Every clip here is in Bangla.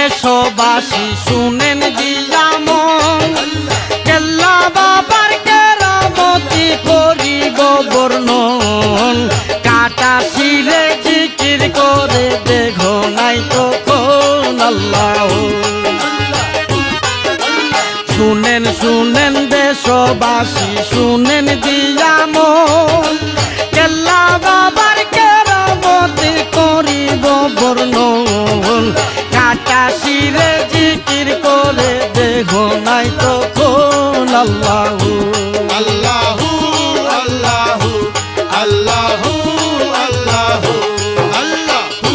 দেশবাসী শুনেন দিয়া মন কেল্লা বাবার কেরামতি করিব বর্ণন কাটা শিরে জিকির করে দেখো নাই তখন আল্লাহ শুনেন শুনেন দেশবাসী শুনেন দিয়া মন কেল্লা বাবার কেরামতি করিব বর্ণন কাটা শিরে জিকির করে দেখো নাই তখন আল্লাহ আল্লাহু আল্লাহু আল্লাহু আল্লাহু আল্লাহু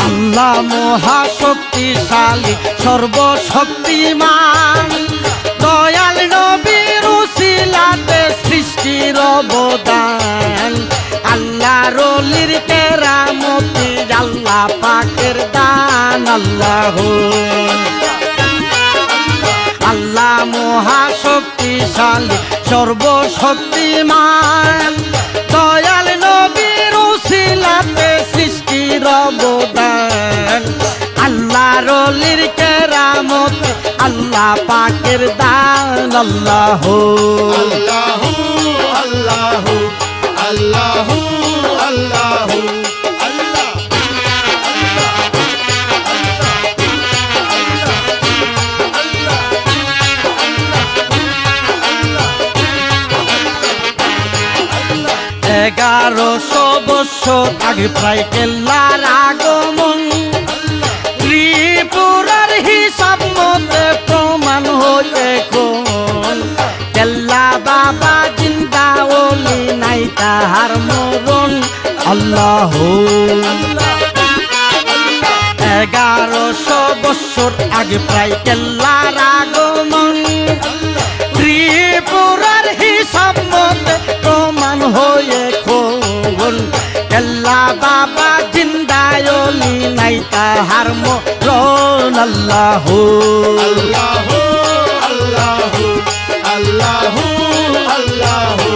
আল্লাহ মহাশক্তিশালী সর্বশক্তিমান দয়াল নবীর উসিলাতে সৃষ্টির অবদান আল্লাহর ওলির কেরামতি আল্লাহ পাকের দান আল্লাহ আল্লাহ মহাশক্তিশালী সর্বশক্তিমান দয়াল নবীর উসিলাতে সৃষ্টির অবদান আল্লাহর ওলির কেরামত আল্লাহ পাকের দান আল্লাহ আল্লাহু আল্লাহু আল্লাহু আল্লাহু এগারোশো বছর আগে প্রায় কেল্লার আগমন ত্রিপুরার হিসাব মতে প্রমাণ হয়ে কোন কেল্লা বাবা জিন্দা ওলি নাই তাহার মরণ আল্লাহ 1100 বছর আগে প্রায় কেল্লার আগমন ত্রিপুরার হিসাব মতে প্রমাণ হয়ে কোন কেল্লা বাবা জিন্দায়লি নাই তাহার মরণ আল্লাহ আল্লাহু আল্লাহু আল্লাহু আল্লাহু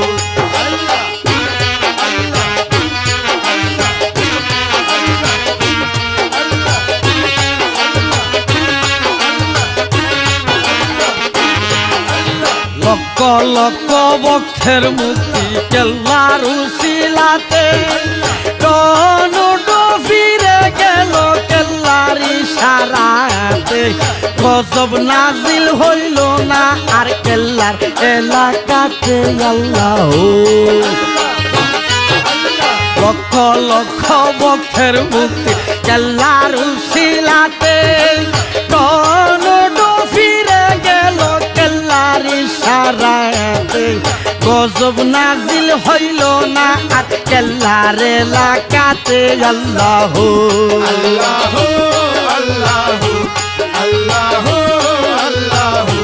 লক্ষ লক্ষ ভক্তের মুক্তি কেল্লার উসিলাতে টনটো ফিরে গেল কেল্লার ইশারাতে গজব নাজিল হইল না আর কেল্লার এলাকাতে আল্লাহ লক্ষ লক্ষ ভক্তের মুক্তি কেল্লার উসিলাতে টনটো ফিরে গেল কেল্লার ইশারাতে গজব নাজিল হইল না আর কেল্লার এলাকাতে আল্লাহ আল্লাহু আল্লাহু আল্লাহু আল্লাহু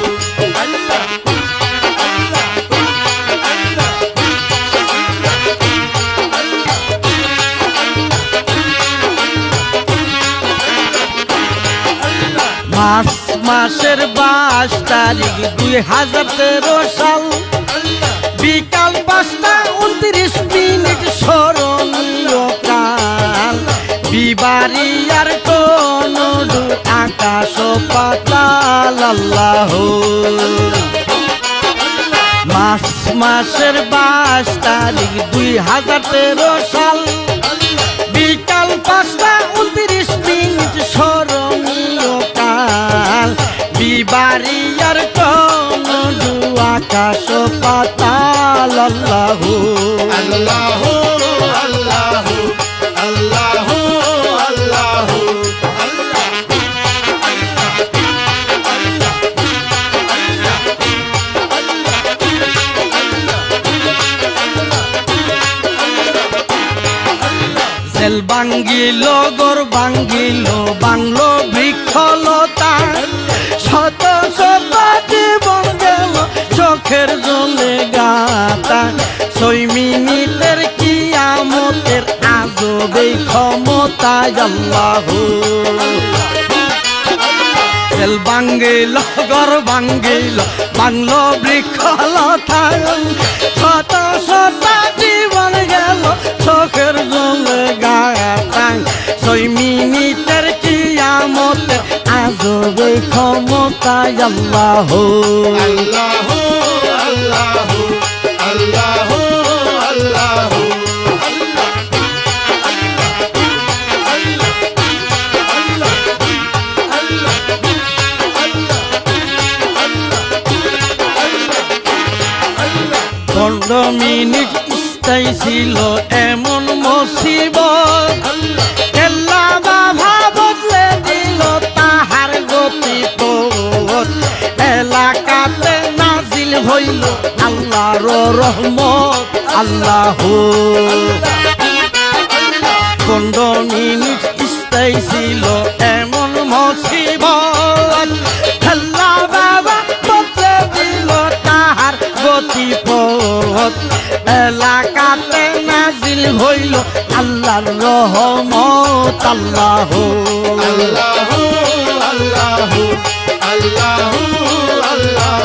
মার্চ মাসের 22 তারিখ 2013 সাল বিকাল 5:29 স্মরণীয় কাল বিবারিয়ার টনডু আকাশ পাতাল আল্লাহ মার্চ মাসের 22 তারিখ 2013 সাল বিকাল 5:29 স্মরণীয় কাল বিবারিয়ার টনডু আকাশ পাতাল আল্লাহ আল্লাহু আল্লাহু আল্লাহু আল্লাহু জেল ভাঙ্গিল গর ভাঙ্গিল বাংলো বৃক্ষলতা শত শত জীবন গেল চোখের জলে গাতা 6 মিনিটের কিয়ামতের আজবে ক্ষমতা আল্লাহ তেল বাঙ্গিল গর বাঙ্গিল বাংলো বৃক্ষ লতায় শত শত জীবন গেল চোখের জলে গাতায় 6 মিনিটের কিয়ামতে আজবে ক্ষমতায় আল্লাহ আল্লাহ আল্লাহ আল্লাহ আল্লাহ মিনিট স্থায়ী ছিল এমন মুসিবত কেল্লা বাবা বদলে দিল তাহার গতি পথ এলাকাতে নাজিল হইল আল্লাহর রহমত আল্লাহ 15 মিনিট স্থায়ী ছিল এমন মুসিবত কেল্লা বাবা বদলে দিল তাহার গতি পথ এলাকাতে নাজিল হইল আল্লাহর রহমত আল্লাহ আল্লাহ আল্লাহ আল্লাহ আল্লাহ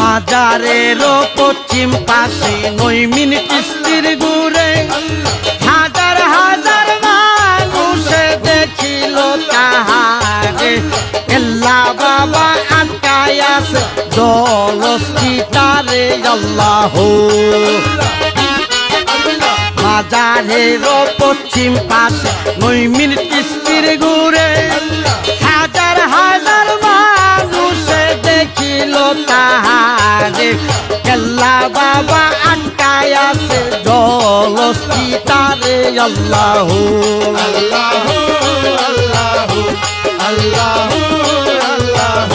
হাজারেরও পশ্চিম পাশে 9 মিনিট স্থির ঘুরে হাজার হাজার মানুষে দেখিল তাহারে এল্লা বাবা আটকায় আছে জলস্থিতারে আল্লাহ হাজারেরও পশ্চিম পাশে 9 মিনিট স্থির ঘুরে হাজার হাজার মানুষে দেখিল তাহারে কেল্লা বাবা আটকায় আছে জলস্থিতারে আল্লাহ আল্লাহ আল্লাহ আল্লাহ আল্লাহ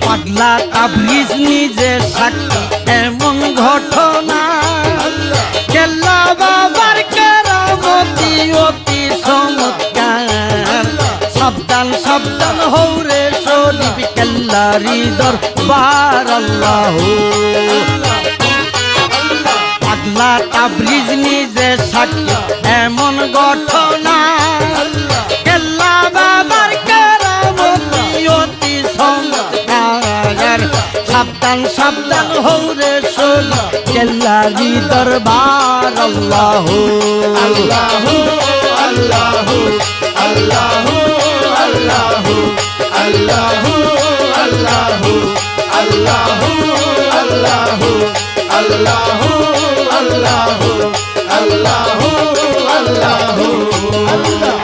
পাগলা তাবরিজ নিজে সাক্ষী এমন ঘটনা কেল্লা বাবার কেরামতি অতি চমৎকার সাবধান সাবধান হৌরে শরীফ কেল্লারি দরবার আল্লাহ পাগলা তাবরিজ নিজে সাক্ষী এমন ঘটনা কেল্লা বাবার কেরামতি অতি চমৎকার সাবধান সাবধান হৌরে শোনা কেল্লারি দরবার আল্লাহ আল্লাহ আল্লাহ আল্লাহ আল্লাহ আল্লাহ আল্লাহ আল্লাহ আল্লাহ আল্লাহ আল্লাহ আল্লাহ আল্লাহ